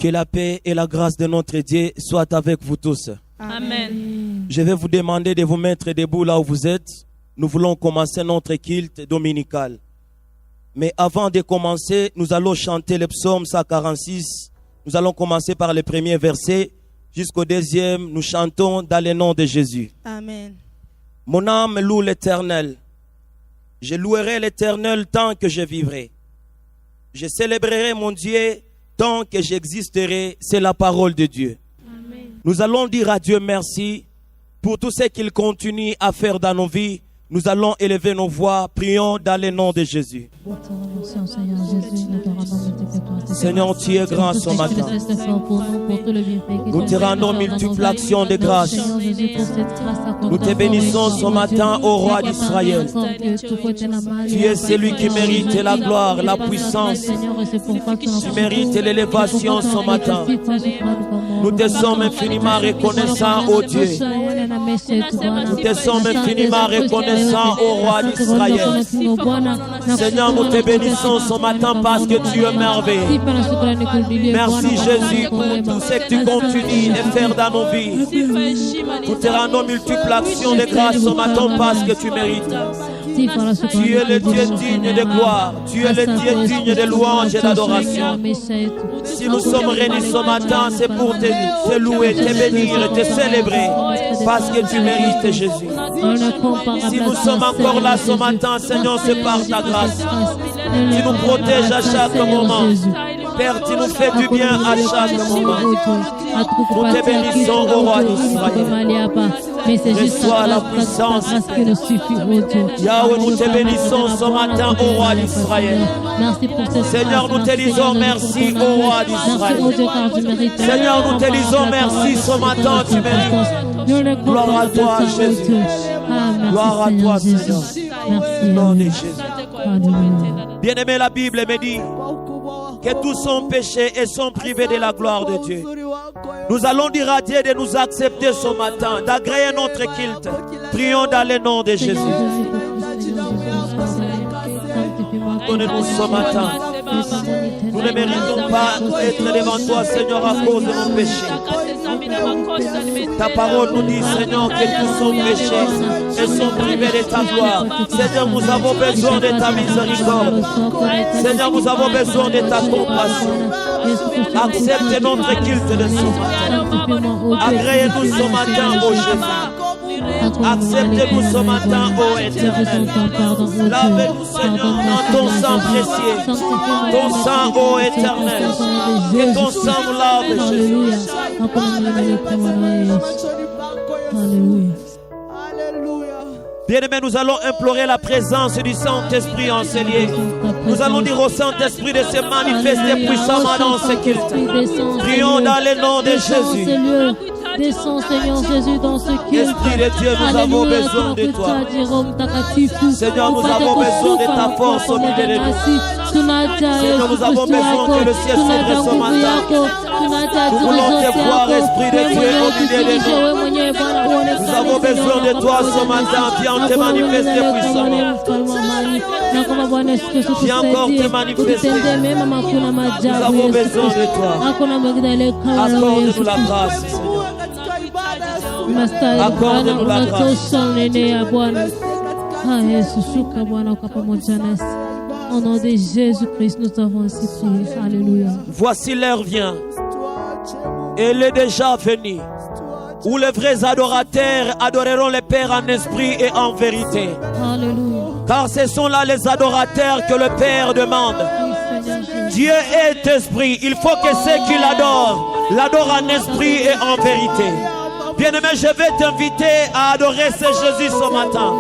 Que la paix et la grâce de notre Dieu soient avec vous tous. Amen. Je vais vous demander de vous mettre debout là où vous êtes. Nous voulons commencer notre culte dominical. Mais avant de commencer, nous allons chanter le psaume 146. Nous allons commencer par le premier verset. Jusqu'au deuxième, nous chantons dans le nom de Jésus. Amen. Mon âme loue l'Éternel. Je louerai l'Éternel tant que je vivrai. Je célébrerai mon Dieu tant que j'existerai. C'est la parole de Dieu. Amen. Nous allons dire à Dieu merci pour tout ce qu'il continue à faire dans nos vies. Nous allons élever nos voix. Prions dans le nom de Jésus. Seigneur, tu es grand ce matin. Nous te rendons multiples actions de grâce. Nous te bénissons ce matin, ô roi d'Israël. Tu es celui qui mérite la gloire, la puissance. Tu mérites l'élévation ce matin. Nous te sommes infiniment reconnaissants, ô Dieu. Nous te sommes infiniment reconnaissants, ô roi d'Israël. Seigneur, nous te bénissons ce matin parce que tu es merveilleux. Merci Jésus pour tout ce que tu continues de faire dans nos vies. Nous te rendons multiples actions de grâce ce matin parce que tu mérites. Tu es le Dieu digne de gloire. Tu es le Dieu digne de louange et d'adoration. Si nous sommes réunis ce matin, c'est pour te louer, te bénir et te célébrer parce que tu mérites Jésus. Si nous sommes encore là ce matin, Seigneur, c'est par ta grâce. Tu nous protèges à chaque moment. Père, tu nous fais du bien à chaque moment. Nous te bénissons, ô roi d'Israël. Reçois la puissance. Yahweh, nous te bénissons ce matin, ô roi d'Israël. Seigneur, nous te disons merci, ô roi d'Israël. Seigneur, nous te disons merci ce matin, tu mérites. Gloire à toi, Jésus. Gloire à toi, Seigneur. Nom de Jésus. Bien-aimé, la Bible me dit que tous sont péchés et sont privés de la gloire de Dieu. Nous allons dire à Dieu de nous accepter ce matin, d'agréer notre culte. Prions dans le nom de Jésus. Donnez-nous ce matin. Nous ne méritons pas être devant toi, Seigneur, à cause de nos péchés. Ta parole nous dit, Seigneur, que tous sont péchés et sont privés de ta gloire. Seigneur, nous avons besoin de ta miséricorde. Seigneur, nous avons besoin de ta compassion. Accepte notre culte de ce matin. Agréez-nous ce matin, ô Jésus. Acceptez-nous ce matin, ô Éternel. Lavez-nous, Seigneur, dans ton sang précieux. Ton sang, ô Éternel. Que ton sang nous lave, Jésus. Bien-aimés, nous allons implorer la présence du Saint-Esprit en ces lieux. Nous allons dire au Saint-Esprit de se manifester puissamment dans ce culte. Prions dans le nom de Jésus. Descends, Seigneur Jésus, dans ce culte. Esprit de Dieu, nous avons besoin de toi. Seigneur, nous avons besoin de ta force au milieu de nous. Seigneur, nous avons besoin que le ciel s'ouvre ce matin. Nous voulons te voir, Esprit de Dieu, au milieu de nous. Nous avons besoin de toi ce matin. Viens te manifester puissamment. Viens encore te manifester. Nous avons besoin de toi. Accorde-nous la grâce, Seigneur. Accorde-nous la grâce. Au nom de Jésus-Christ, nous avons ainsi prié. Alléluia. Voici l'heure vient. Elle est déjà venue. Où les vrais adorateurs adoreront le Père en esprit et en vérité. Alléluia. Car ce sont là les adorateurs que le Père demande. Dieu est esprit. Il faut que ceux qui l'adorent en esprit et en vérité. Bien-aimé, je vais t'inviter à adorer ce Jésus ce matin.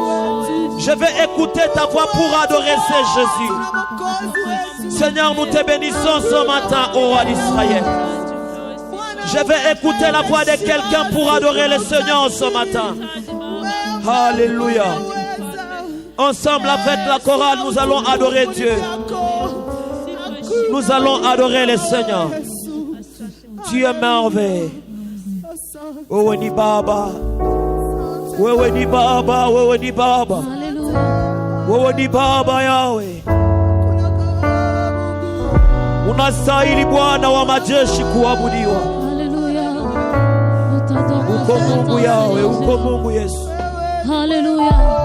Je vais écouter ta voix pour adorer ce Jésus. Seigneur, nous te bénissons ce matin, ô roi d'Israël. Je vais écouter la voix de quelqu'un pour adorer le Seigneur ce matin. Alléluia. Ensemble avec la chorale, nous allons adorer Dieu. Nous allons adorer le Seigneur. Tu es merveilleux. Wewe ni Baba. Wewe ni Baba. Wewe ni Baba. Wewe ni Baba Yahweh. Unastahili Bwana wa majeshi kuabudiwa. Haleluya. Uko Mungu Yawe, uko Mungu Yesu. Haleluya.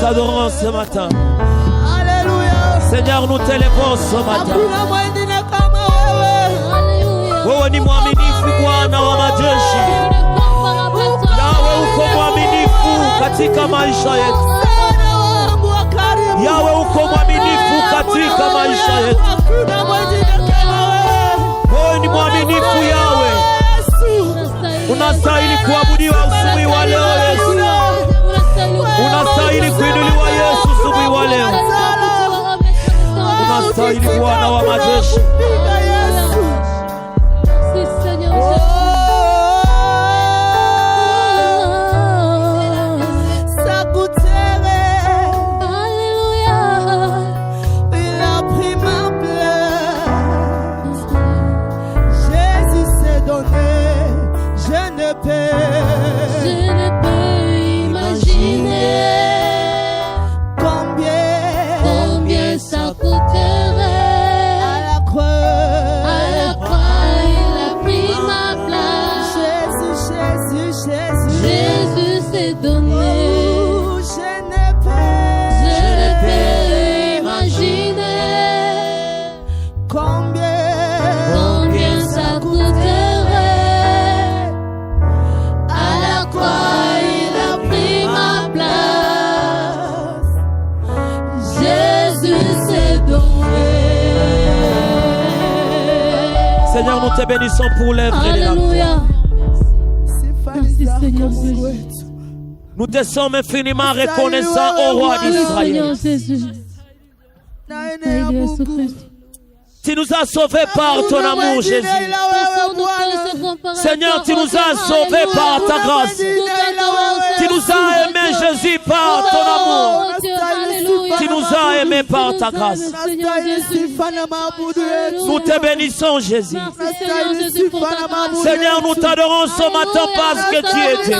t'adorons ce matin. Alléluia. Seigneur, nous t'élevons ce matin. Hakuna mwingine kama wewe. Wewe ni mwaminifu Bwana wa majeshi. Yawe uko mwaminifu katika maisha yetu. Yawe uko mwaminifu katika maisha yetu. Wewe ni mwaminifu Yawe. Unastahili kuabudiwa asubuhi wa leo Yesu. Unastahili kuinuliwa Yesu asubuhi wa leo. Unastahili Bwana wa majeshi. Seigneur, nous te bénissons pour l'œuvre de la foi. Merci Seigneur Jésus. Nous te sommes infiniment reconnaissants au roi d'Israël. Tu nous as sauvés par ton amour, Jésus. Seigneur, tu nous as sauvés par ta grâce. Tu nous as aimés, Jésus, par ton amour. Tu nous as aimés par ta grâce. Nous te bénissons, Jésus. Seigneur, nous t'adorons ce matin parce que tu es Dieu.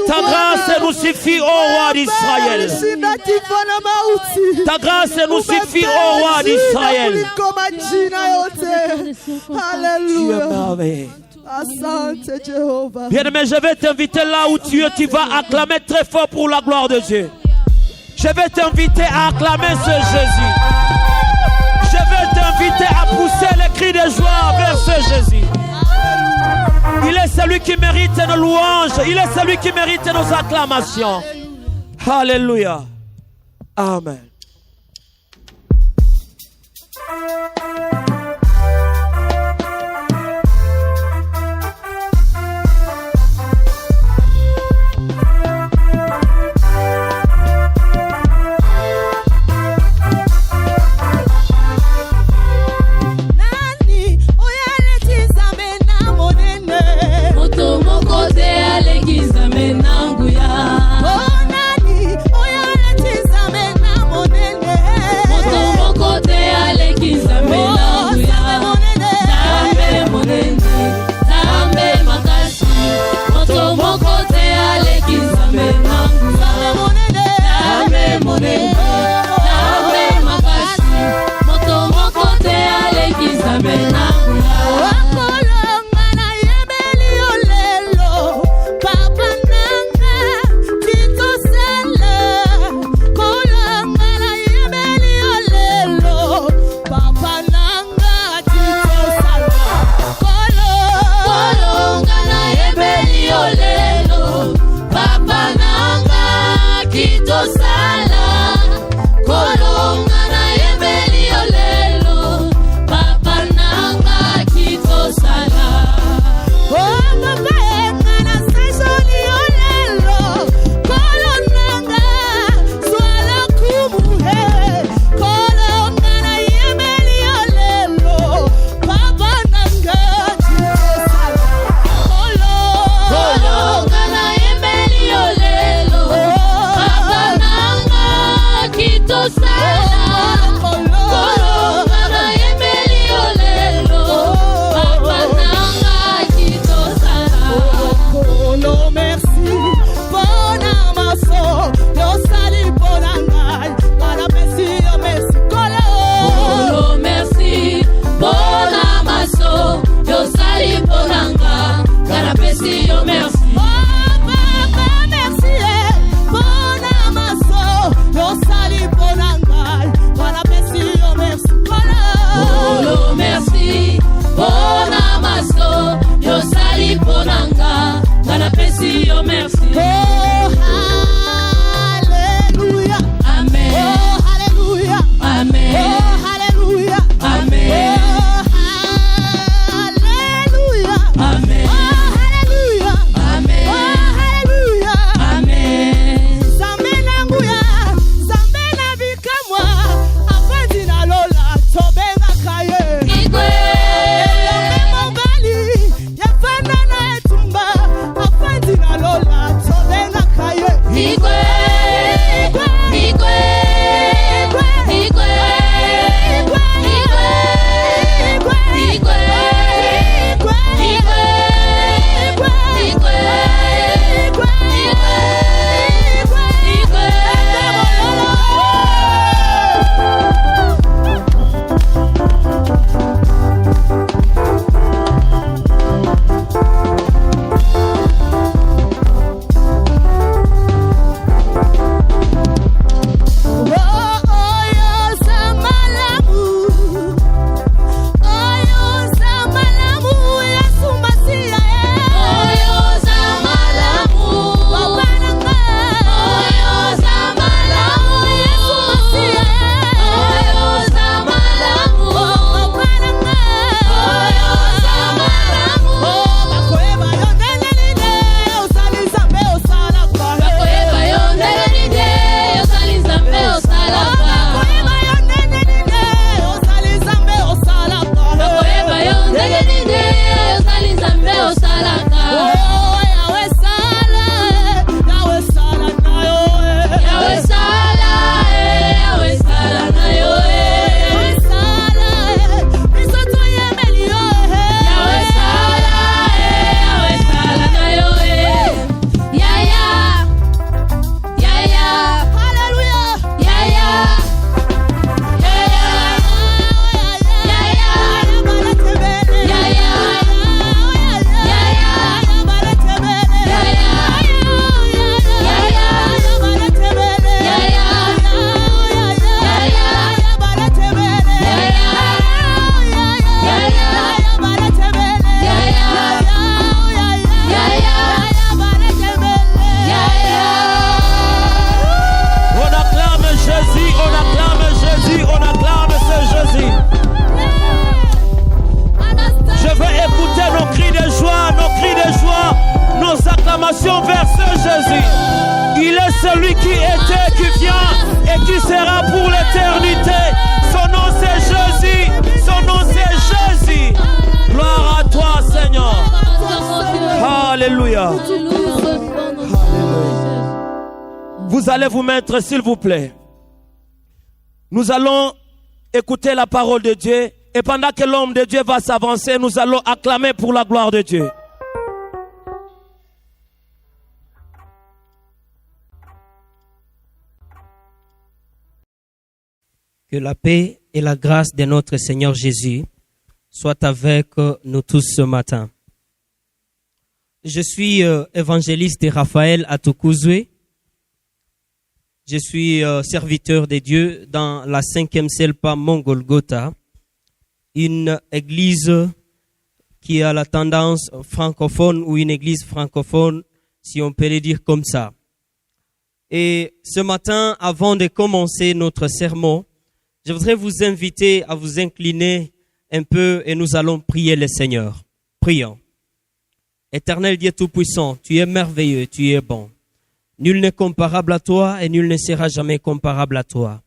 Ta grâce nous suffit, ô roi d'Israël. Ta grâce nous suffit, ô roi d'Israël. Tu es merveilleux. Bien-aimé, je vais t'inviter là où tu es. Tu vas acclamer très fort pour la gloire de Dieu. Je vais t'inviter à acclamer ce Jésus. Je vais t'inviter à pousser les cris de joie vers ce Jésus. Il est celui qui mérite nos louanges. Il est celui qui mérite nos acclamations. Alléluia. Amen. Oh, nani, oyale tizame na Jésus. Il est celui qui était, qui vient et qui sera pour l'éternité. Son nom c'est Jésus. Son nom c'est Jésus. Gloire à toi, Seigneur. Alléluia. Vous allez vous mettre, s'il vous plaît. Nous allons écouter la parole de Dieu. Et pendant que l'homme de Dieu va s'avancer, nous allons acclamer pour la gloire de Dieu. Que la paix et la grâce de notre Seigneur Jésus soient avec nous tous ce matin. Je suis évangéliste Raphaël Atukuzwe. Je suis serviteur de Dieu dans la 5e Selpa Mongolgotha, une église qui a la tendance francophone ou une église francophone, si on peut le dire comme ça. Et ce matin, avant de commencer notre sermon, je voudrais vous inviter à vous incliner un peu et nous allons prier le Seigneur. Prions. Éternel Dieu Tout-Puissant, tu es merveilleux, tu es bon. Nul n'est comparable à toi et nul ne sera jamais comparable à toi.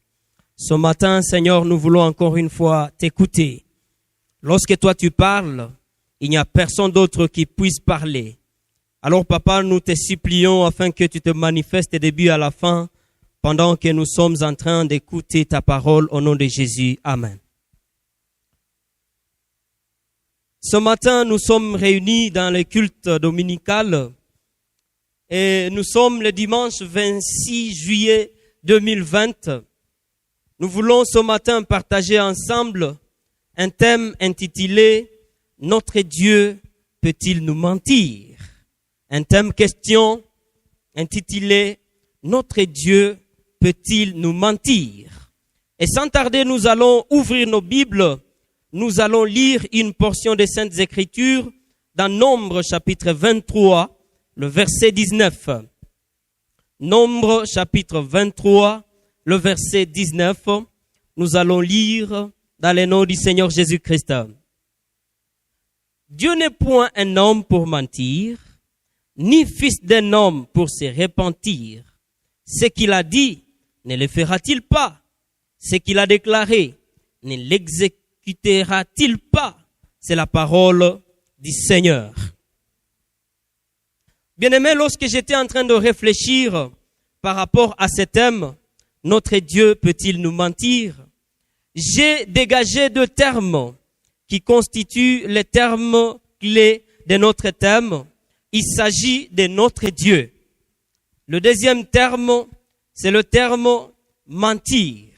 Ce matin, Seigneur, nous voulons encore une fois t'écouter. Lorsque toi tu parles, il n'y a personne d'autre qui puisse parler. Alors, Papa, nous te supplions afin que tu te manifestes du début à la fin pendant que nous sommes en train d'écouter ta parole au nom de Jésus. Amen. Ce matin, nous sommes réunis dans le culte dominical et nous sommes le dimanche 26 juillet 2020. Nous voulons ce matin partager ensemble un thème intitulé « Notre Dieu peut-il nous mentir ?» Un thème question intitulé « Notre Dieu peut-il nous mentir ?» Et sans tarder, nous allons ouvrir nos Bibles. Nous allons lire une portion des Saintes Écritures dans Nombre chapitre 23, le verset 19. Nombre chapitre 23, le verset 19. Nous allons lire dans le nom du Seigneur Jésus-Christ. Dieu n'est point un homme pour mentir, ni fils d'un homme pour se repentir. Ce qu'il a dit, ne le fera-t-il pas? Ce qu'il a déclaré, ne l'exécutera-t-il pas? C'est la parole du Seigneur. Bien-aimé, lorsque j'étais en train de réfléchir par rapport à ce thème, notre Dieu peut-il nous mentir? J'ai dégagé deux termes qui constituent les termes clés de notre thème. Il s'agit de notre Dieu. Le deuxième terme, c'est le terme mentir.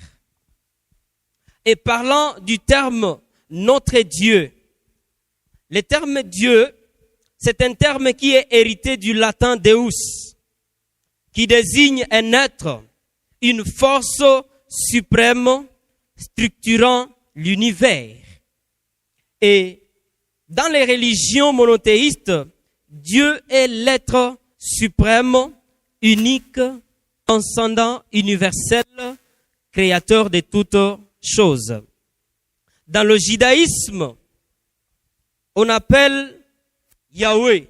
Et parlant du terme notre Dieu, le terme Dieu, c'est un terme qui est hérité du latin Deus, qui désigne un être, une force suprême structurant l'univers. Et dans les religions monothéistes, Dieu est l'être suprême, unique, transcendant, universel, créateur de toutes choses. Dans le judaïsme, on appelle Yahweh,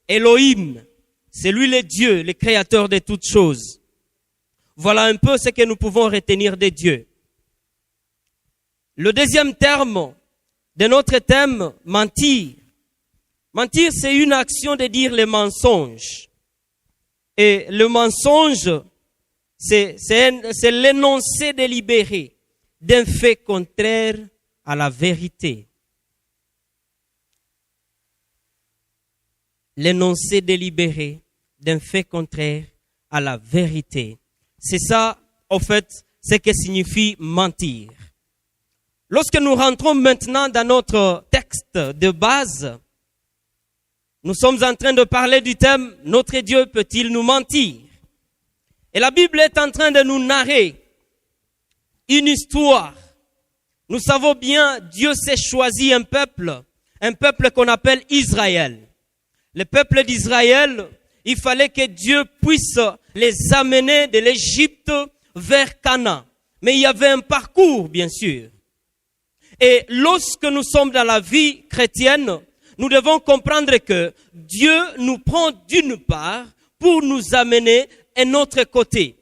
Elohim, c'est lui le Dieu, le créateur de toutes choses. Voilà un peu ce que nous pouvons retenir de Dieu. Le deuxième terme de notre thème, mentir. Mentir, c'est une action de dire le mensonge. Et le mensonge, c'est l'énoncé délibéré d'un fait contraire à la vérité. L'énoncé délibéré d'un fait contraire à la vérité. C'est ça, en fait, ce que signifie mentir. Lorsque nous rentrons maintenant dans notre texte de base, nous sommes en train de parler du thème « Notre Dieu peut-il nous mentir ?» Et la Bible est en train de nous narrer une histoire. Nous savons bien, Dieu s'est choisi un peuple qu'on appelle Israël. Le peuple d'Israël, il fallait que Dieu puisse les amener de l'Égypte vers Canaan. Mais il y avait un parcours, bien sûr. Et lorsque nous sommes dans la vie chrétienne, nous devons comprendre que Dieu nous prend d'une part pour nous amener un autre côté.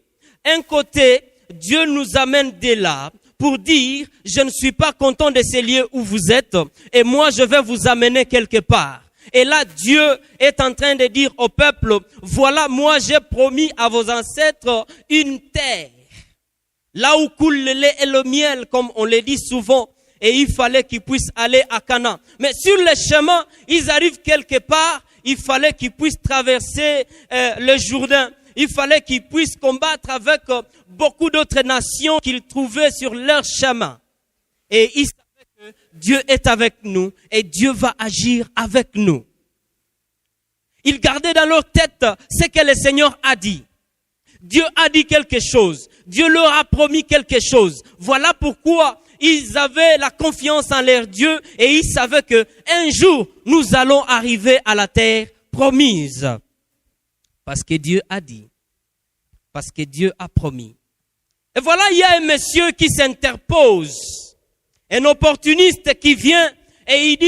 Un côté, Dieu nous amène de là pour dire, je ne suis pas content de ces lieux où vous êtes et moi je vais vous amener quelque part. Et là, Dieu est en train de dire au peuple, voilà, moi j'ai promis à vos ancêtres une terre. Là où coule le lait et le miel, comme on le dit souvent, et il fallait qu'ils puissent aller à Canaan. Mais sur le chemin, ils arrivent quelque part, il fallait qu'ils puissent traverser le Jourdain. Il fallait qu'ils puissent combattre avec beaucoup d'autres nations qu'ils trouvaient sur leur chemin. Et ils savaient que Dieu est avec nous et Dieu va agir avec nous. Ils gardaient dans leur tête ce que le Seigneur a dit. Dieu a dit quelque chose. Dieu leur a promis quelque chose. Voilà pourquoi ils avaient la confiance en leur Dieu et ils savaient que un jour nous allons arriver à la terre promise. Parce que Dieu a dit. Parce que Dieu a promis. Et voilà, il y a un monsieur qui s'interpose. Un opportuniste qui vient et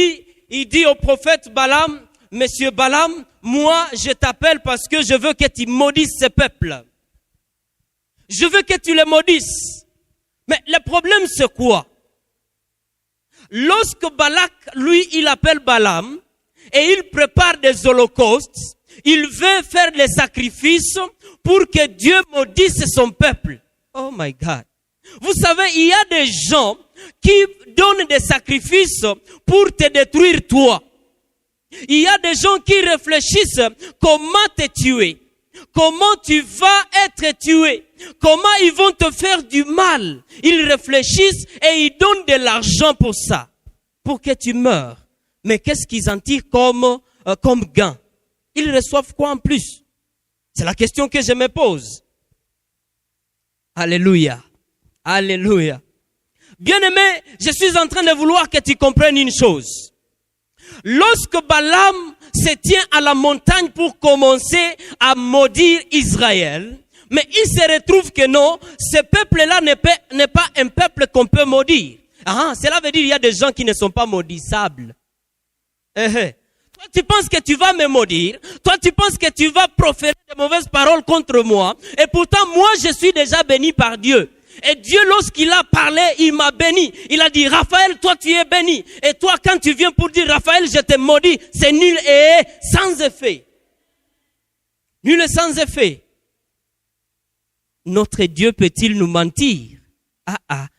il dit au prophète Balaam, Monsieur Balaam, moi je t'appelle parce que je veux que tu maudisses ce peuple. Je veux que tu les maudisses. Mais le problème c'est quoi? Lorsque Balak, lui, il appelle Balaam et il prépare des holocaustes, il veut faire les sacrifices pour que Dieu maudisse son peuple. Oh my God. Vous savez, il y a des gens qui donnent des sacrifices pour te détruire toi. Il y a des gens qui réfléchissent comment te tuer. Comment tu vas être tué? Comment ils vont te faire du mal? Ils réfléchissent et ils donnent de l'argent pour ça. Pour que tu meurs. Mais qu'est-ce qu'ils en tirent comme gain? Ils reçoivent quoi en plus? C'est la question que je me pose. Alléluia. Alléluia. Bien-aimé, je suis en train de vouloir que tu comprennes une chose. Lorsque Balaam se tient à la montagne pour commencer à maudire Israël, mais il se retrouve que non, ce peuple-là n'est pas un peuple qu'on peut maudire. Cela veut dire qu'il y a des gens qui ne sont pas maudissables. Toi, tu penses que tu vas me maudire. Toi, tu penses que tu vas proférer de mauvaises paroles contre moi. Et pourtant, moi, je suis déjà béni par Dieu. Et Dieu, lorsqu'il a parlé, il m'a béni. Il a dit, Raphaël, toi, tu es béni. Et toi, quand tu viens pour dire, Raphaël, je te maudis, c'est nul et sans effet. Nul et sans effet. Notre Dieu peut-il nous mentir?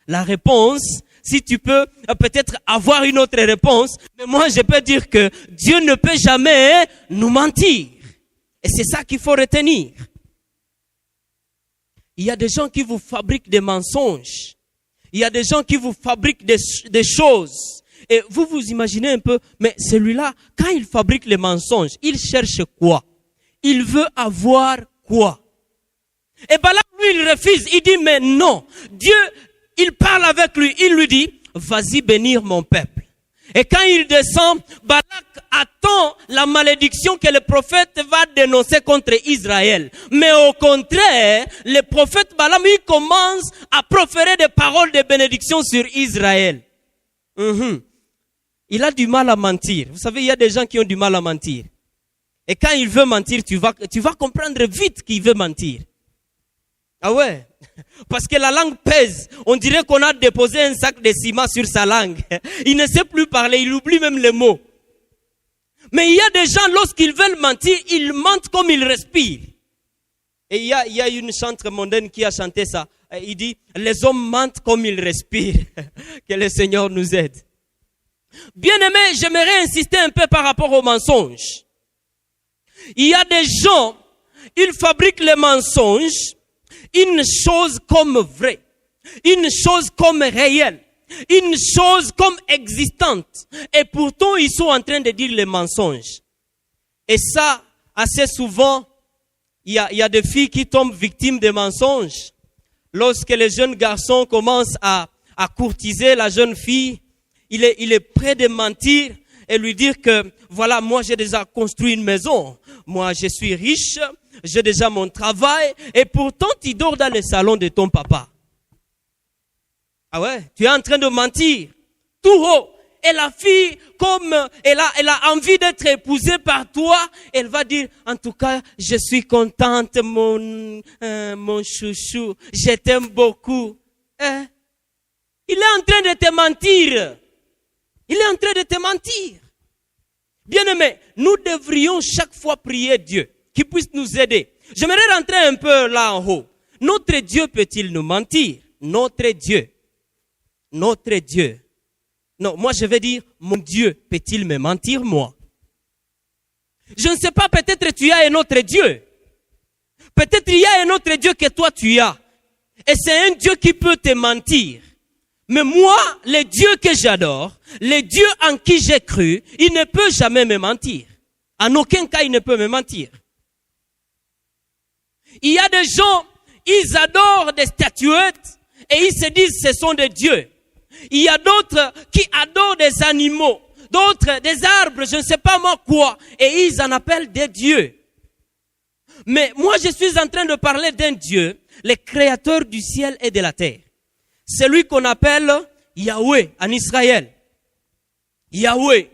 La réponse, si tu peux peut-être avoir une autre réponse, mais moi je peux dire que Dieu ne peut jamais nous mentir. Et c'est ça qu'il faut retenir. Il y a des gens qui vous fabriquent des mensonges. Il y a des gens qui vous fabriquent des choses. Et vous vous imaginez un peu, mais celui-là, quand il fabrique les mensonges, il cherche quoi? Il veut avoir quoi? Et Balaam, lui, il refuse. Il dit, mais non. Dieu, il parle avec lui. Il lui dit, vas-y bénir mon peuple. Et quand il descend, Balak attend la malédiction que le prophète va dénoncer contre Israël. Mais au contraire, le prophète Balaam, il commence à proférer des paroles de bénédiction sur Israël. Il a du mal à mentir. Vous savez, il y a des gens qui ont du mal à mentir. Et quand il veut mentir, tu vas comprendre vite qu'il veut mentir. Ah ouais, parce que la langue pèse. On dirait qu'on a déposé un sac de ciment sur sa langue. Il ne sait plus parler, il oublie même les mots. Mais il y a des gens, lorsqu'ils veulent mentir, ils mentent comme ils respirent. Et il y a une chanteuse mondaine qui a chanté ça. Il dit, les hommes mentent comme ils respirent. Que le Seigneur nous aide. Bien-aimé, j'aimerais insister un peu par rapport aux mensonges. Il y a des gens, ils fabriquent les mensonges, une chose comme vraie, une chose comme réelle, une chose comme existante. Et pourtant, ils sont en train de dire les mensonges. Et ça, assez souvent, il y a des filles qui tombent victimes des mensonges. Lorsque les jeunes garçons commencent à courtiser la jeune fille, il est prêt de mentir et lui dire que, voilà, moi j'ai déjà construit une maison, moi je suis riche, j'ai déjà mon travail, et pourtant tu dors dans le salon de ton papa. Ah ouais, tu es en train de mentir, tout haut. Et la fille, comme elle a envie d'être épousée par toi, elle va dire, en tout cas, je suis contente, mon chouchou, je t'aime beaucoup. Il est en train de te mentir. Il est en train de te mentir. Bien-aimés, nous devrions chaque fois prier Dieu, qu'il puisse nous aider. J'aimerais rentrer un peu là en haut. Notre Dieu peut-il nous mentir? Notre Dieu. Notre Dieu. Non, moi je vais dire, mon Dieu peut-il me mentir, moi? Je ne sais pas, peut-être tu as un autre Dieu. Peut-être il y a un autre Dieu que toi tu as. Et c'est un Dieu qui peut te mentir. Mais moi, le Dieu que j'adore, le Dieu en qui j'ai cru, il ne peut jamais me mentir. En aucun cas, il ne peut me mentir. Il y a des gens, ils adorent des statuettes et ils se disent ce sont des dieux. Il y a d'autres qui adorent des animaux, d'autres des arbres, je ne sais pas moi quoi, et ils en appellent des dieux. Mais moi, je suis en train de parler d'un Dieu, le créateur du ciel et de la terre. Celui qu'on appelle Yahweh en Israël. Yahweh.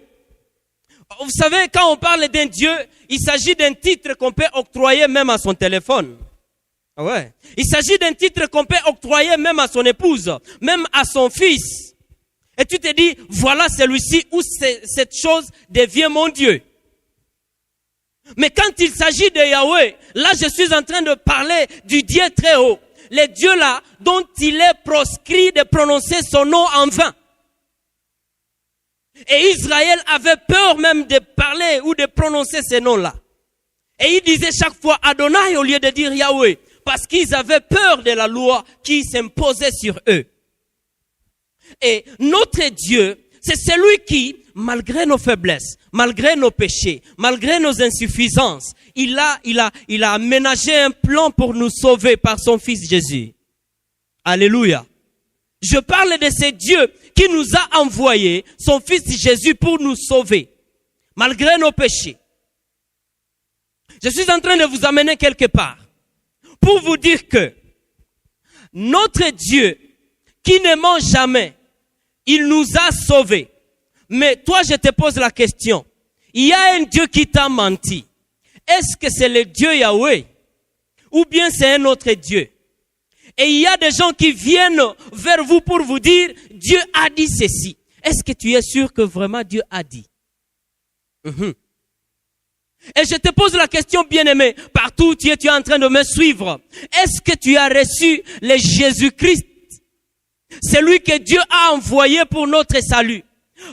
Vous savez, quand on parle d'un Dieu, il s'agit d'un titre qu'on peut octroyer même à son téléphone. Ouais. Il s'agit d'un titre qu'on peut octroyer même à son épouse, même à son fils. Et tu te dis, voilà celui-ci ou cette chose devient mon Dieu. Mais quand il s'agit de Yahweh, là je suis en train de parler du Dieu très haut. Le Dieu là dont il est proscrit de prononcer son nom en vain. Et Israël avait peur même de parler ou de prononcer ces noms-là. Et il disait chaque fois Adonai au lieu de dire Yahweh. Parce qu'ils avaient peur de la loi qui s'imposait sur eux. Et notre Dieu, c'est celui qui, malgré nos faiblesses, malgré nos péchés, malgré nos insuffisances, il a aménagé un plan pour nous sauver par son Fils Jésus. Alléluia. Je parle de ce Dieu qui nous a envoyé son Fils Jésus pour nous sauver, malgré nos péchés. Je suis en train de vous amener quelque part pour vous dire que notre Dieu qui ne ment jamais, il nous a sauvés. Mais toi, je te pose la question. Il y a un Dieu qui t'a menti. Est-ce que c'est le Dieu Yahweh? Ou bien c'est un autre Dieu? Et il y a des gens qui viennent vers vous pour vous dire, Dieu a dit ceci. Est-ce que tu es sûr que vraiment Dieu a dit? Et je te pose la question, bien-aimé, partout où tu es en train de me suivre. Est-ce que tu as reçu le Jésus-Christ? Celui que Dieu a envoyé pour notre salut.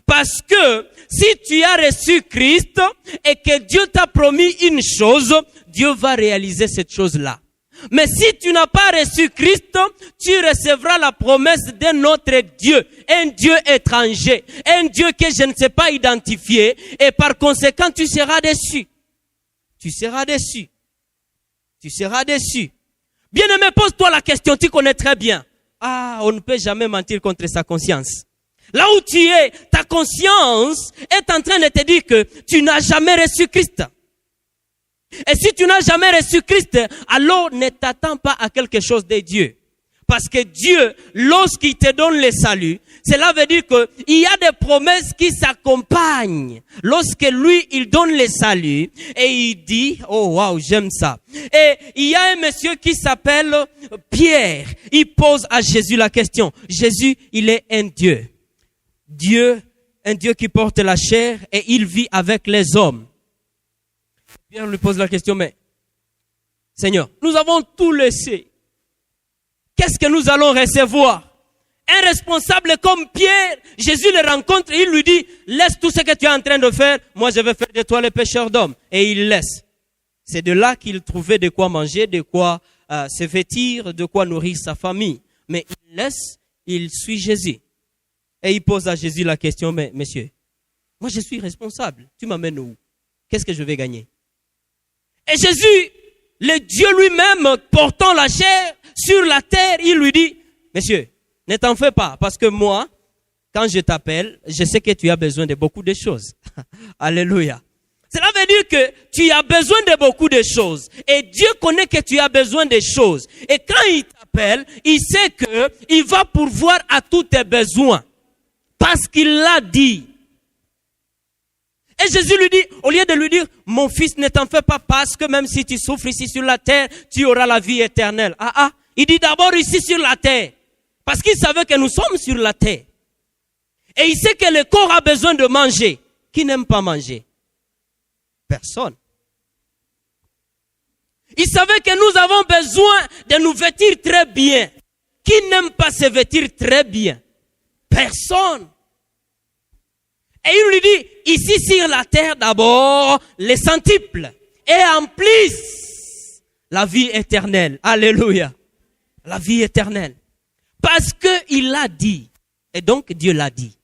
Parce que si tu as reçu Christ et que Dieu t'a promis une chose, Dieu va réaliser cette chose-là. Mais si tu n'as pas reçu Christ, tu recevras la promesse d'un autre Dieu, un Dieu étranger, un Dieu que je ne sais pas identifier, et par conséquent tu seras déçu. Tu seras déçu. Tu seras déçu. Bien-aimé, pose-toi la question, tu connais très bien. Ah, on ne peut jamais mentir contre sa conscience. Là où tu es, ta conscience est en train de te dire que tu n'as jamais reçu Christ. Et si tu n'as jamais reçu Christ, alors ne t'attends pas à quelque chose de Dieu. Parce que Dieu, lorsqu'il te donne le salut, cela veut dire qu'il y a des promesses qui s'accompagnent. Lorsque lui, il donne le salut et il dit, oh waouh, j'aime ça. Et il y a un monsieur qui s'appelle Pierre. Il pose à Jésus la question. Jésus, il est un Dieu. Dieu, un Dieu qui porte la chair et il vit avec les hommes. Pierre lui pose la question, mais Seigneur, nous avons tout laissé. Qu'est-ce que nous allons recevoir? Un responsable comme Pierre, Jésus le rencontre et il lui dit, laisse tout ce que tu es en train de faire, moi je vais faire de toi le pécheur d'hommes. Et il laisse. C'est de là qu'il trouvait de quoi manger, de quoi se vêtir, de quoi nourrir sa famille. Mais il laisse, il suit Jésus. Et il pose à Jésus la question, mais monsieur, moi je suis responsable, tu m'amènes où? Qu'est-ce que je vais gagner? Et Jésus, le Dieu lui-même portant la chair sur la terre, il lui dit, monsieur, ne t'en fais pas, parce que moi, quand je t'appelle, je sais que tu as besoin de beaucoup de choses. Alléluia. Cela veut dire que tu as besoin de beaucoup de choses. Et Dieu connaît que tu as besoin de choses. Et quand il t'appelle, il sait qu'il va pourvoir à tous tes besoins. Parce qu'il l'a dit. Et Jésus lui dit, au lieu de lui dire, mon fils, ne t'en fais pas parce que même si tu souffres ici sur la terre, tu auras la vie éternelle. Il dit d'abord ici sur la terre. Parce qu'il savait que nous sommes sur la terre. Et il sait que le corps a besoin de manger. Qui n'aime pas manger? Personne. Il savait que nous avons besoin de nous vêtir très bien. Qui n'aime pas se vêtir très bien? Personne. Et il lui dit, ici sur la terre d'abord, les centiples. Et emplissent la vie éternelle. Alléluia. La vie éternelle. Parce qu'il l'a dit. Et donc Dieu l'a dit.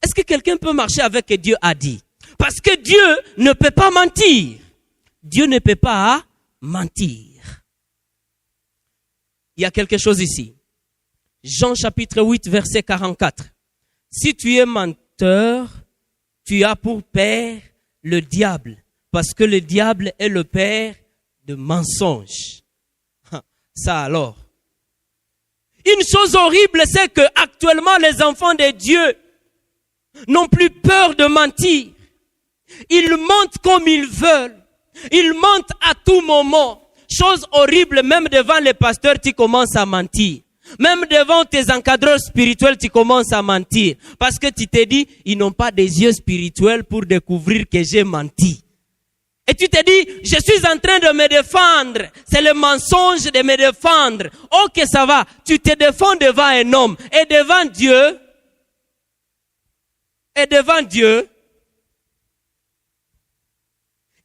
Est-ce que quelqu'un peut marcher avec ce que Dieu a dit? Parce que Dieu ne peut pas mentir. Dieu ne peut pas mentir. Il y a quelque chose ici. Jean chapitre 8 verset 44. Si tu es menteur, tu as pour père le diable. Parce que le diable est le père de mensonges. Ça alors. Une chose horrible, c'est que actuellement les enfants de Dieu n'ont plus peur de mentir. Ils mentent comme ils veulent. Ils mentent à tout moment. Chose horrible, même devant les pasteurs, tu commences à mentir. Même devant tes encadreurs spirituels, tu commences à mentir. Parce que tu te dis, ils n'ont pas des yeux spirituels pour découvrir que j'ai menti. Et tu te dis, je suis en train de me défendre. C'est le mensonge de me défendre. Ok, ça va. Tu te défends devant un homme. Et devant Dieu. Et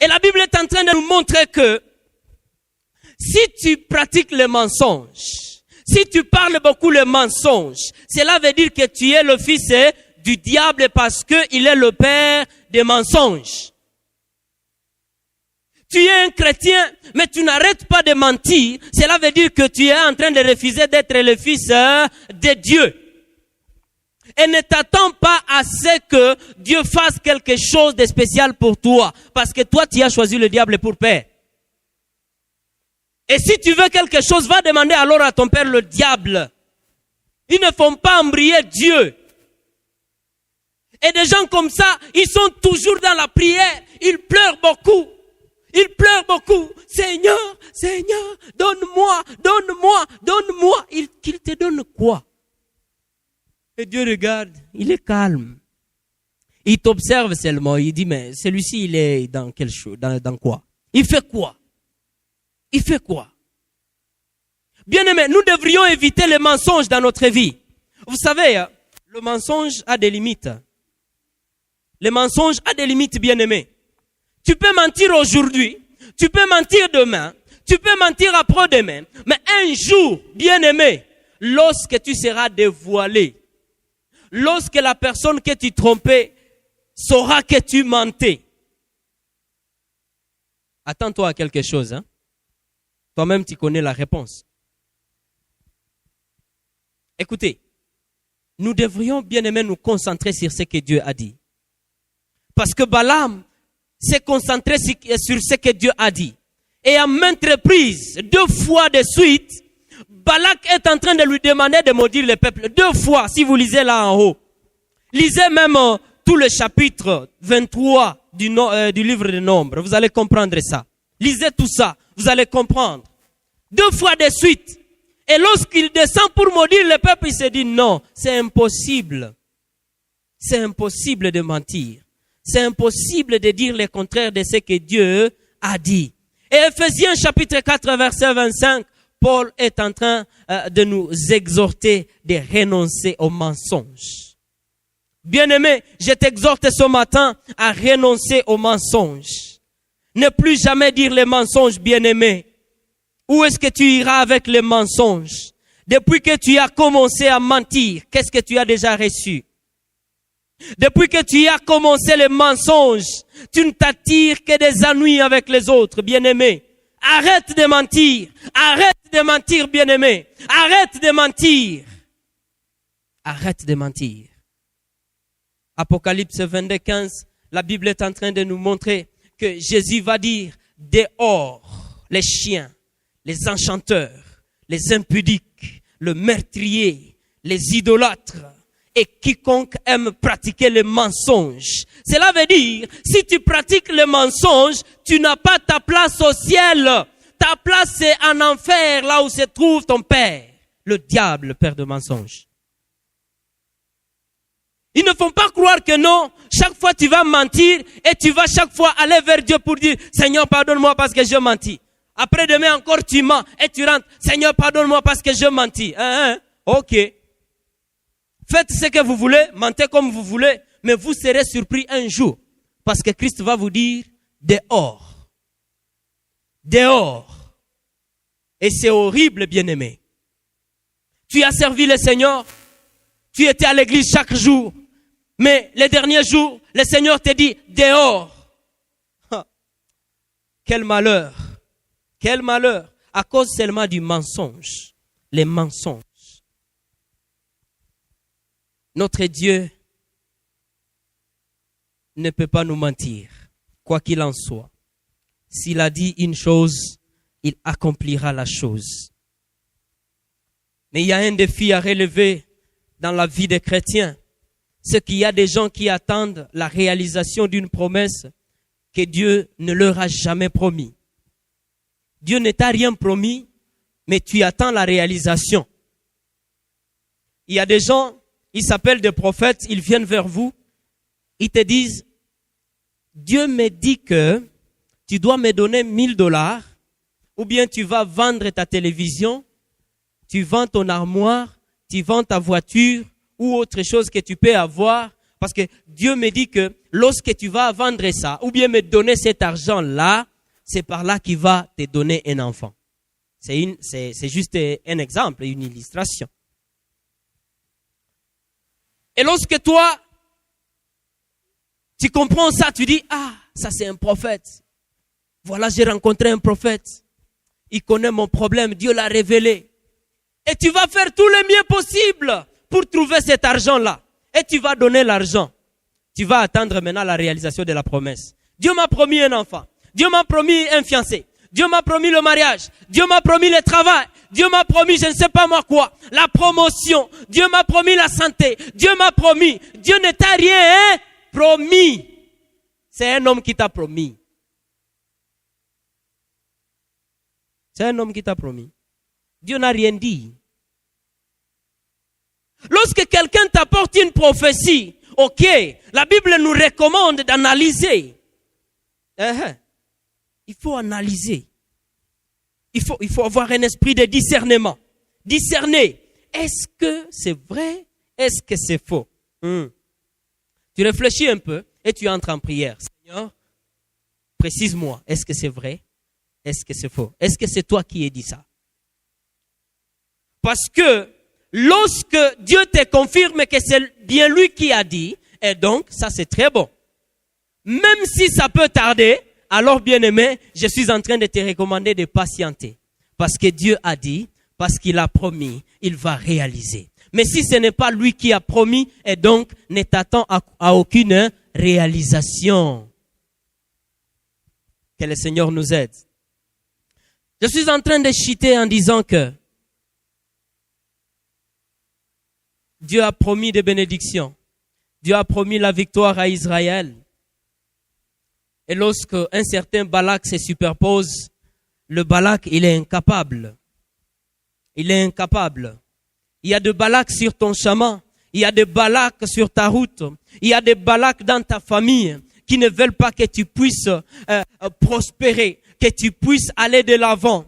la Bible est en train de nous montrer que si tu pratiques le mensonge, si tu parles beaucoup le mensonge, cela veut dire que tu es le fils du diable parce qu'il est le père des mensonges. Tu es un chrétien, mais tu n'arrêtes pas de mentir. Cela veut dire que tu es en train de refuser d'être le fils de Dieu. Et ne t'attends pas à ce que Dieu fasse quelque chose de spécial pour toi. Parce que toi, tu as choisi le diable pour père. Et si tu veux quelque chose, va demander alors à ton père le diable. Ils ne font pas embrayer Dieu. Et des gens comme ça, ils sont toujours dans la prière. Ils pleurent beaucoup. Ils pleurent beaucoup. Seigneur, Seigneur, donne-moi, donne-moi, donne-moi. Qu'il te donne quoi? Et Dieu regarde, il est calme. Il t'observe seulement. Il dit, mais celui-ci, il est dans quelle chose, dans quoi? Il fait quoi? Il fait quoi? Bien-aimés, nous devrions éviter les mensonges dans notre vie. Vous savez, le mensonge a des limites. Le mensonge a des limites, bien-aimés. Tu peux mentir aujourd'hui, tu peux mentir demain, tu peux mentir après-demain. Mais un jour, bien-aimé, lorsque tu seras dévoilé, lorsque la personne que tu trompais saura que tu mentais. Attends-toi à quelque chose. Hein? Toi-même, tu connais la réponse. Écoutez, nous devrions bien aimer nous concentrer sur ce que Dieu a dit. Parce que Balaam s'est concentré sur ce que Dieu a dit. Et à maintes reprises, 2 fois de suite, Balak est en train de lui demander de maudire le peuple. 2 fois, si vous lisez là en haut. Lisez même tout le chapitre 23 du livre de Nombres. Vous allez comprendre ça. Lisez tout ça. Vous allez comprendre. 2 fois de suite. Et lorsqu'il descend pour maudire le peuple, il se dit non, c'est impossible. C'est impossible de mentir. C'est impossible de dire le contraire de ce que Dieu a dit. Et Ephésiens chapitre 4 verset 25, Paul est en train de nous exhorter de renoncer aux mensonges. Bien-aimé, je t'exhorte ce matin à renoncer aux mensonges. Ne plus jamais dire les mensonges, bien-aimé. Où est-ce que tu iras avec les mensonges? Depuis que tu as commencé à mentir, qu'est-ce que tu as déjà reçu? Depuis que tu as commencé les mensonges, tu ne t'attires que des ennuis avec les autres, bien-aimé. Arrête de mentir. Arrête de mentir, bien-aimé. Arrête de mentir. Arrête de mentir. Apocalypse 22, 15, la Bible est en train de nous montrer que Jésus va dire dehors les chiens, les enchanteurs, les impudiques, le meurtrier, les idolâtres et quiconque aime pratiquer le mensonge. Cela veut dire, si tu pratiques le mensonge, tu n'as pas ta place au ciel. Ta place c'est en enfer, là où se trouve ton père, le diable, le père de mensonges. Ils ne font pas croire que non, chaque fois tu vas mentir et tu vas chaque fois aller vers Dieu pour dire, Seigneur pardonne-moi parce que j'ai menti. Après demain encore tu mens et tu rentres, Seigneur pardonne-moi parce que j'ai menti. Ok. Faites ce que vous voulez, mentez comme vous voulez, mais vous serez surpris un jour. Parce que Christ va vous dire, dehors. Dehors. Et c'est horrible, bien-aimé. Tu as servi le Seigneur, tu étais à l'église chaque jour, mais les derniers jours, le Seigneur te dit, dehors. Quel malheur. Quel malheur. À cause seulement du mensonge. Les mensonges. Notre Dieu ne peut pas nous mentir, quoi qu'il en soit. S'il a dit une chose, il accomplira la chose. Mais il y a un défi à relever dans la vie des chrétiens. C'est qu'il y a des gens qui attendent la réalisation d'une promesse que Dieu ne leur a jamais promis. Dieu ne t'a rien promis, mais tu attends la réalisation. Il y a des gens, ils s'appellent des prophètes, ils viennent vers vous, ils te disent, Dieu me dit que tu dois me donner $1000, ou bien tu vas vendre ta télévision, tu vends ton armoire, tu vends ta voiture, ou autre chose que tu peux avoir, parce que Dieu me dit que lorsque tu vas vendre ça, ou bien me donner cet argent-là, c'est par là qu'il va te donner un enfant. C'est juste un exemple, une illustration. Et lorsque toi, tu comprends ça, tu dis, ah, ça c'est un prophète. Voilà, j'ai rencontré un prophète. Il connaît mon problème, Dieu l'a révélé. Et tu vas faire tout le mieux possible pour trouver cet argent-là. Et tu vas donner l'argent. Tu vas attendre maintenant la réalisation de la promesse. Dieu m'a promis un enfant. Dieu m'a promis un fiancé. Dieu m'a promis le mariage. Dieu m'a promis le travail. Dieu m'a promis je ne sais pas moi quoi. La promotion. Dieu m'a promis la santé. Dieu m'a promis. Dieu ne t'a rien promis. C'est un homme qui t'a promis. C'est un homme qui t'a promis. Dieu n'a rien dit. Lorsque quelqu'un t'apporte une prophétie, ok, la Bible nous recommande d'analyser. Il faut analyser. Il faut avoir un esprit de discernement. Discerner. Est-ce que c'est vrai? Est-ce que c'est faux? Tu réfléchis un peu et tu entres en prière. Seigneur, précise-moi. Est-ce que c'est vrai? Est-ce que c'est faux? Est-ce que c'est toi qui as dit ça? Parce que lorsque Dieu te confirme que c'est bien lui qui a dit, et donc ça c'est très bon. Même si ça peut tarder, alors bien-aimé, je suis en train de te recommander de patienter. Parce que Dieu a dit, parce qu'il a promis, il va réaliser. Mais si ce n'est pas lui qui a promis, et donc ne t'attends à aucune réalisation. Que le Seigneur nous aide. Je suis en train de chuter en disant que Dieu a promis des bénédictions. Dieu a promis la victoire à Israël. Et lorsque un certain Balak se superpose, le Balak, il est incapable. Il est incapable. Il y a des Balaks sur ton chemin. Il y a des Balaks sur ta route. Il y a des Balaks dans ta famille qui ne veulent pas que tu puisses prospérer, que tu puisses aller de l'avant,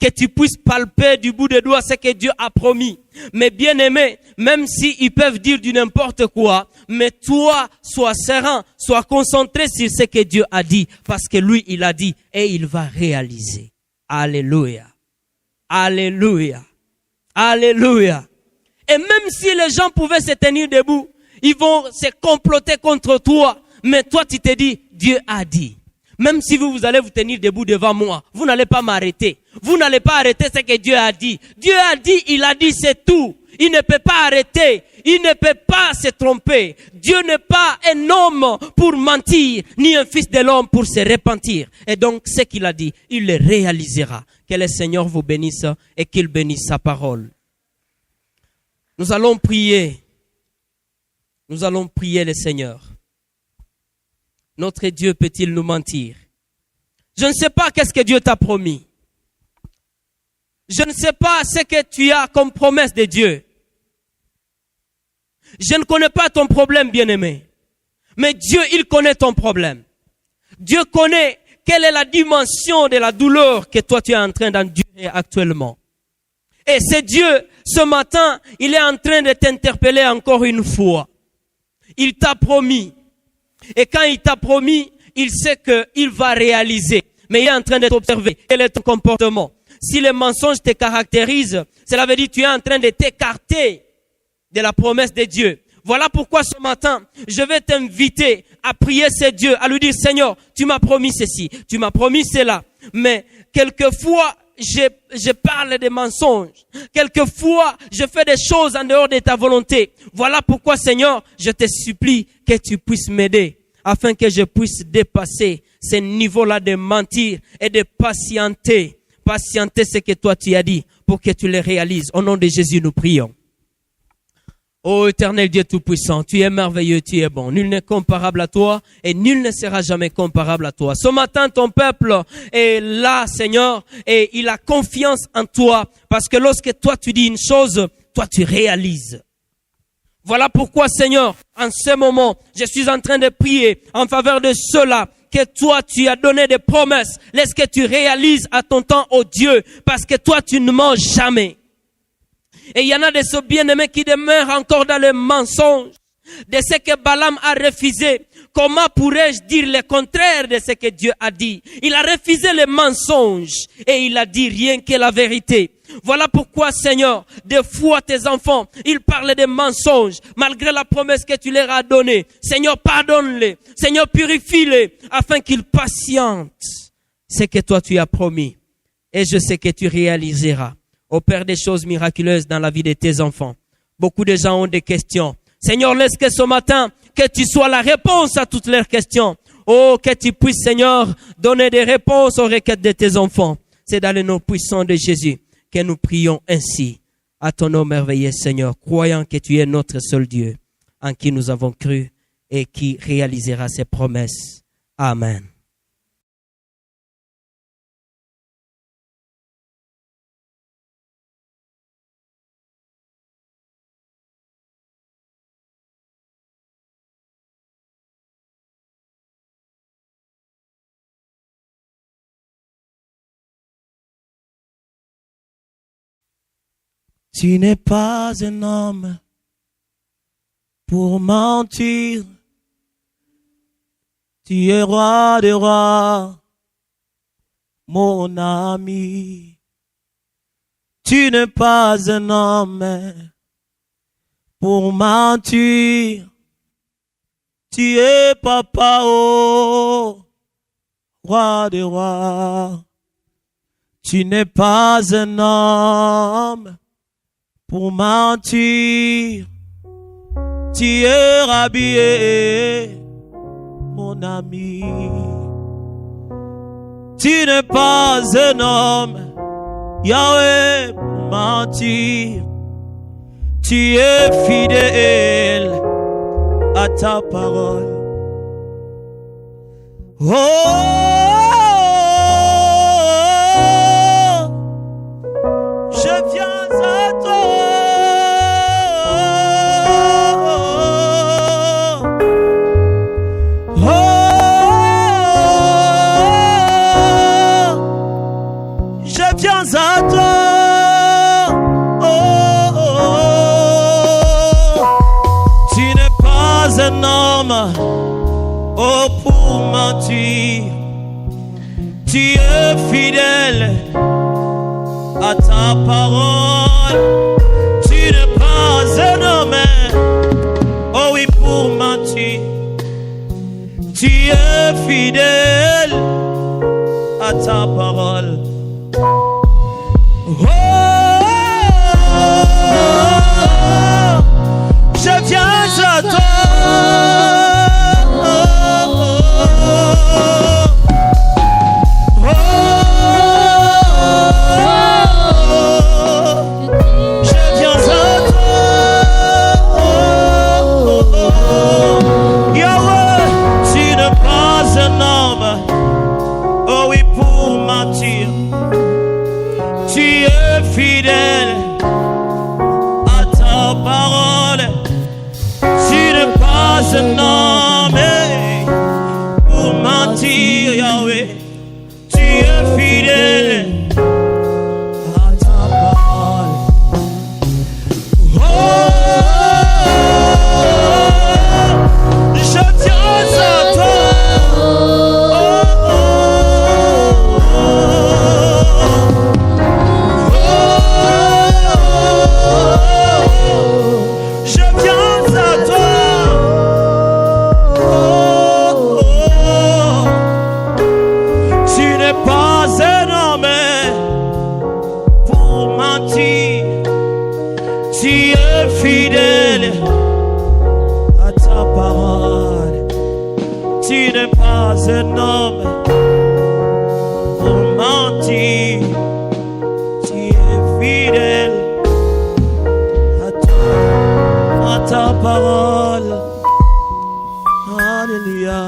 que tu puisses palper du bout des doigts ce que Dieu a promis. Mais bien aimé, même s'ils peuvent dire du n'importe quoi, mais toi, sois serein, sois concentré sur ce que Dieu a dit, parce que lui, il a dit et il va réaliser. Alléluia. Alléluia. Alléluia. Et même si les gens pouvaient se tenir debout, ils vont se comploter contre toi, mais toi tu te dis, Dieu a dit. Même si vous allez vous tenir debout devant moi, vous n'allez pas m'arrêter. Vous n'allez pas arrêter ce que Dieu a dit. Dieu a dit, il a dit, c'est tout. Il ne peut pas arrêter. Il ne peut pas se tromper. Dieu n'est pas un homme pour mentir, ni un fils de l'homme pour se repentir. Et donc, ce qu'il a dit, il le réalisera. Que le Seigneur vous bénisse et qu'il bénisse sa parole. Nous allons prier Nous allons prier le Seigneur. Notre Dieu peut-il nous mentir? Je ne sais pas qu'est-ce que Dieu t'a promis. Je ne sais pas ce que tu as comme promesse de Dieu. Je ne connais pas ton problème, bien-aimé. Mais Dieu, il connaît ton problème. Dieu connaît quelle est la dimension de la douleur que toi tu es en train d'endurer actuellement. Et c'est Dieu, ce matin, il est en train de t'interpeller encore une fois. Il t'a promis. Et quand il t'a promis, il sait qu'il va réaliser. Mais il est en train de t'observer. Quel est ton comportement? Si les mensonges te caractérisent, cela veut dire que tu es en train de t'écarter de la promesse de Dieu. Voilà pourquoi ce matin, je vais t'inviter à prier ce Dieu, à lui dire, Seigneur, tu m'as promis ceci, tu m'as promis cela. Mais quelquefois, je parle des mensonges. Quelquefois, je fais des choses en dehors de ta volonté. Voilà pourquoi, Seigneur, je te supplie que tu puisses m'aider afin que je puisse dépasser ce niveau-là de mentir et de patienter. Patienter ce que toi tu as dit pour que tu le réalises. Au nom de Jésus, nous prions. Ô éternel Dieu Tout-Puissant, tu es merveilleux, tu es bon. Nul n'est comparable à toi et nul ne sera jamais comparable à toi. Ce matin, ton peuple est là, Seigneur, et il a confiance en toi parce que lorsque toi tu dis une chose, toi tu réalises. Voilà pourquoi, Seigneur, en ce moment, je suis en train de prier en faveur de ceux-là que toi tu as donné des promesses. Laisse que tu réalises à ton temps, ô Dieu, parce que toi tu ne mens jamais. Et il y en a de ceux bien-aimés qui demeurent encore dans le mensonge de ce que Balaam a refusé. Comment pourrais-je dire le contraire de ce que Dieu a dit? Il a refusé le mensonge et il a dit rien que la vérité. Voilà pourquoi, Seigneur, des fois tes enfants, ils parlent de mensonges malgré la promesse que tu leur as donnée. Seigneur, pardonne-les. Seigneur, purifie-les afin qu'ils patientent ce que toi tu as promis. Et je sais que tu réaliseras. Opère des choses miraculeuses dans la vie de tes enfants. Beaucoup de gens ont des questions. Seigneur, laisse que ce matin, que tu sois la réponse à toutes leurs questions. Oh, que tu puisses, Seigneur, donner des réponses aux requêtes de tes enfants. C'est dans le nom puissant de Jésus que nous prions ainsi. À ton nom merveilleux, Seigneur, croyant que tu es notre seul Dieu, en qui nous avons cru et qui réalisera ses promesses. Amen. Tu n'es pas un homme pour mentir. Tu es roi des rois, mon ami. Tu n'es pas un homme pour mentir. Tu es papa, oh, roi des rois. Tu n'es pas un homme pour mentir. Tu es rhabillé, mon ami. Tu n'es pas un homme, Yahweh, pour mentir. Tu es fidèle à ta parole. Je viens à toi. Je viens à toi. Tu n'es pas un homme, oh, pour mentir. Tu es fidèle à ta parole. Tu n'es pas un homme, oh oui, pour mentir. Tu es fidèle à ta parole. Je viens à toi. Je viens à toi. tu n'es pas un homme pour mentir. Tu es fidèle à ta parole. Alléluia.